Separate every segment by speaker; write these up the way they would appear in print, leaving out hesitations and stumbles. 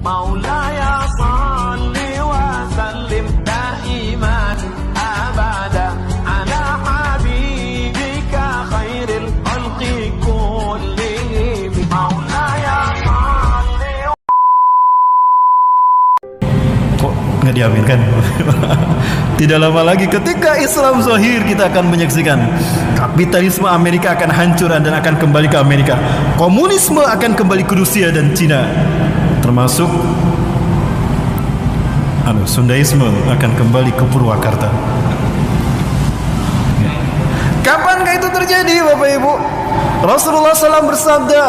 Speaker 1: مولاي صل وسلم دائما أبدا على حبيبك خير الخلق كلهم مولاي صل.
Speaker 2: Kok nggak diaminkan? Tidak lama lagi ketika Islam zahir, kita akan menyaksikan kapitalisme Amerika akan hancur dan akan kembali ke Amerika. Komunisme akan kembali ke Rusia dan Cina. Termasuk Sundaisme akan kembali ke Purwakarta. Kapankah itu terjadi, Bapak Ibu? Rasulullah SAW bersabda,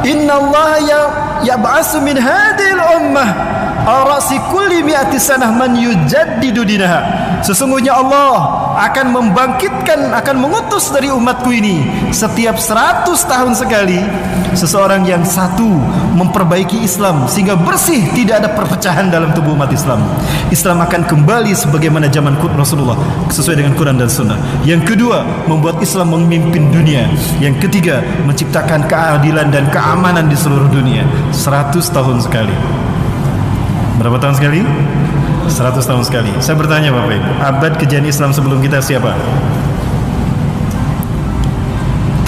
Speaker 2: Inna Allah yab'asu min hadil ummah arasi kulli mi'ati sanah man yujaddidu dinaha. Sesungguhnya Allah akan membangkitkan, akan mengutus dari umatku ini setiap 100 tahun sekali seseorang yang satu memperbaiki Islam sehingga bersih, tidak ada perpecahan dalam tubuh umat Islam. Islam akan kembali sebagaimana zaman Rasulullah sesuai dengan Quran dan Sunnah. Yang kedua, membuat Islam memimpin dunia. Yang ketiga, menciptakan keadilan dan keamanan di seluruh dunia. 100 tahun sekali. Berapa tahun sekali? 100 tahun sekali. Saya bertanya Bapak Ibu, abad kejadian Islam sebelum kita siapa?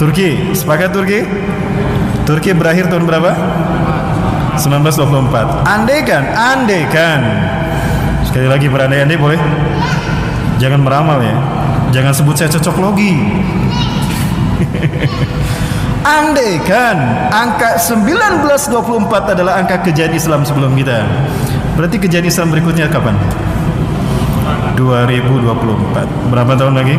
Speaker 2: Turki. Sepakat Turki? Turki berakhir tahun berapa? 1924. Andaikan. Sekali lagi berandai-andai boleh? Jangan meramal ya. Jangan sebut saya cocok logi. Andaikan angka 1924 adalah angka kejadian Islam sebelum kita, berarti kejadian Islam berikutnya kapan? 2024. Berapa tahun lagi?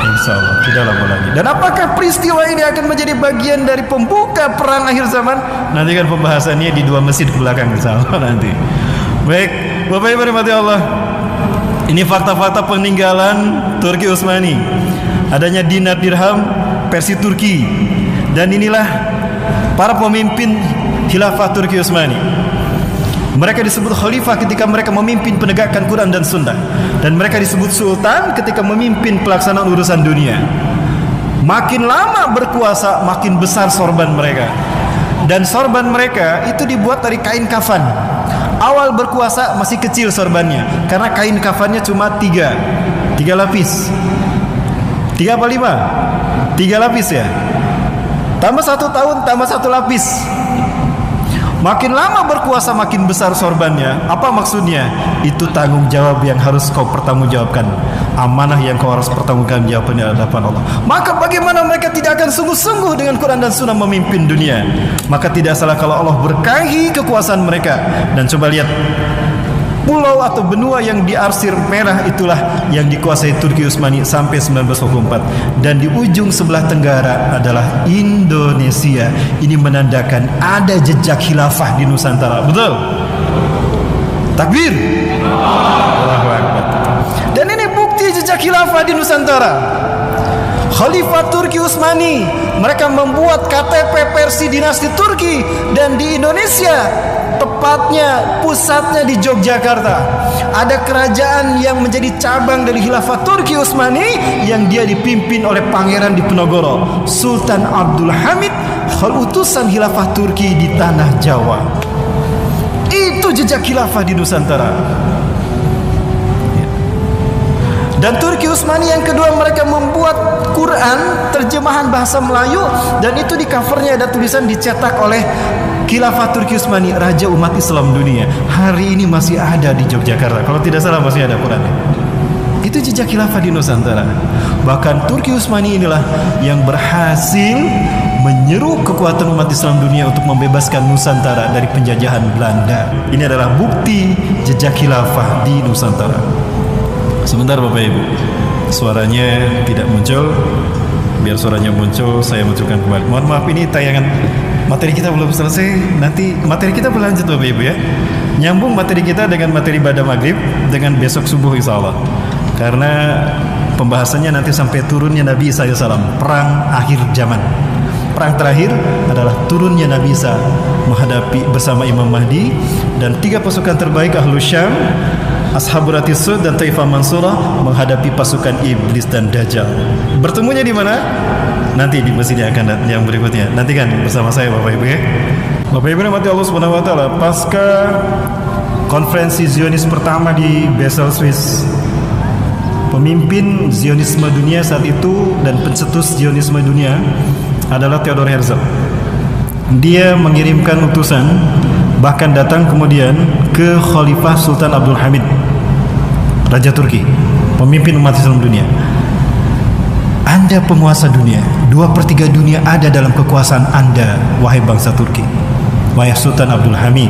Speaker 2: Insya Allah tidak lama lagi. Dan apakah peristiwa ini akan menjadi bagian dari pembuka perang akhir zaman? Nanti kan pembahasannya di 2 masjid ke belakang, insya Allah nanti. Baik, Bapak Ibu rahmati Allah, ini fakta-fakta peninggalan Turki Utsmani. Adanya dinar dirham versi Turki. Dan inilah para pemimpin khilafah Turki Utsmani. Mereka disebut khalifah ketika mereka memimpin penegakan Quran dan Sunnah. Dan mereka disebut sultan ketika memimpin pelaksanaan urusan dunia. Makin lama berkuasa, makin besar sorban mereka. Dan sorban mereka itu dibuat dari kain kafan. Awal berkuasa masih kecil sorbannya, karena kain kafannya cuma 3 lapis. 3 apa 5? 3 lapis ya. Tambah 1 tahun, tambah 1 lapis. Makin lama berkuasa makin besar sorbannya. Apa maksudnya? Itu tanggung jawab yang harus kau pertanggungjawabkan. Amanah yang kau harus pertanggungjawabkan di hadapan Allah. Maka bagaimana mereka tidak akan sungguh-sungguh dengan Quran dan Sunnah memimpin dunia? Maka tidak salah kalau Allah berkahi kekuasaan mereka. Dan coba lihat, pulau atau benua yang diarsir merah itulah yang dikuasai Turki Utsmani sampai 1924. Dan di ujung sebelah tenggara adalah Indonesia. Ini menandakan ada jejak khilafah di Nusantara. Betul? Takbir. Allahu Akbar. Dan ini bukti jejak khilafah di Nusantara. Khalifah Turki Utsmani, mereka membuat KTP versi dinasti Turki. Dan di Indonesia, tepatnya pusatnya di Yogyakarta, ada kerajaan yang menjadi cabang dari khilafah Turki Utsmani yang dia dipimpin oleh Pangeran Diponegoro, Sultan Abdul Hamid, utusan khilafah Turki di tanah Jawa. Itu jejak khilafah di Nusantara. Dan Turki Utsmani yang kedua, mereka membuat Quran terjemahan bahasa Melayu, dan itu di covernya ada tulisan dicetak oleh Khilafah Turki Utsmani, raja umat Islam dunia. Hari ini masih ada di Yogyakarta. Kalau tidak salah masih ada Quran. Itu jejak khilafah di Nusantara. Bahkan Turki Utsmani inilah yang berhasil menyeru kekuatan umat Islam dunia untuk membebaskan Nusantara dari penjajahan Belanda. Ini adalah bukti jejak khilafah di Nusantara. Sebentar Bapak Ibu, suaranya tidak muncul. Biar suaranya muncul, saya munculkan kembali. Mohon maaf, ini tayangan materi kita belum selesai. Nanti materi kita berlanjut Bapak Ibu ya. Nyambung materi kita dengan materi pada maghrib, dengan besok subuh insya Allah. Karena pembahasannya nanti sampai turunnya Nabi Isa AS, perang akhir zaman. Perang terakhir adalah turunnya Nabi Isa menghadapi bersama Imam Mahdi. Dan 3 pasukan terbaik Ahlus Syam, Ashabul Ratisud dan Taifah Mansurah menghadapi pasukan iblis dan Dajjal. Bertemunya di mana? Nanti di masjid yang berikutnya. Nantikan bersama saya Bapak Ibu ya. Bapak Ibu yang mati Allah Subhanahu wa taala, pasca konferensi Zionis pertama di Basel, Swiss, pemimpin Zionisme dunia saat itu dan pencetus Zionisme dunia adalah Theodor Herzl. Dia mengirimkan utusan, bahkan datang kemudian ke Khalifah Sultan Abdul Hamid, Raja Turki, pemimpin umat Islam dunia. Anda penguasa dunia, 2/3 dunia ada dalam kekuasaan Anda, wahai bangsa Turki, wahai Sultan Abdul Hamid.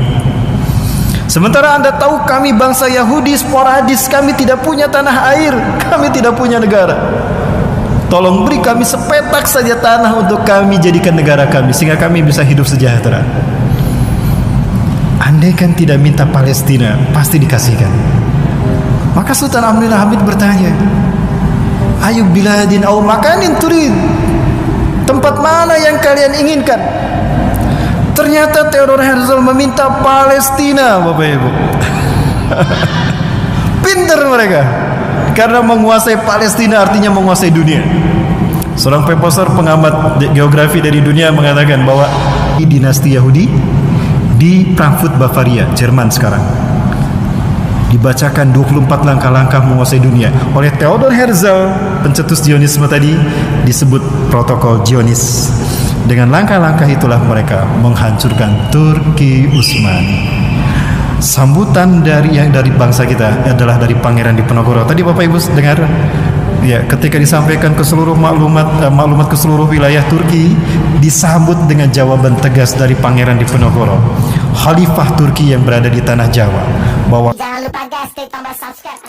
Speaker 2: Sementara Anda tahu kami bangsa Yahudi sporadis, kami tidak punya tanah air, kami tidak punya negara. Tolong beri kami sepetak saja tanah untuk kami jadikan negara kami, sehingga kami bisa hidup sejahtera. Andai kan tidak minta Palestina, pasti dikasihkan. Maka Sultan Abdul Hamid bertanya, ayu biladin au makanin turid, tempat mana yang kalian inginkan? Ternyata Theodor Herzl meminta Palestina, Bapak Ibu. Pinter mereka, karena menguasai Palestina artinya menguasai dunia. Seorang profesor pengamat geografi dari dunia mengatakan bahwa di dinasti Yahudi di Frankfurt, Bavaria, Jerman sekarang, dibacakan 24 langkah-langkah menguasai dunia oleh Theodor Herzl, pencetus Zionisme tadi, disebut protokol Zionis. Dengan langkah-langkah itulah mereka menghancurkan Turki Utsmani. Sambutan dari bangsa kita adalah dari Pangeran Diponegoro. Tadi Bapak Ibu dengar, ya, ketika disampaikan ke seluruh maklumat ke seluruh wilayah Turki, disambut dengan jawaban tegas dari Pangeran Diponegoro, Khalifah Turki yang berada di tanah Jawa, bahwa
Speaker 3: jangan lupa guys, klik tombol subscribe.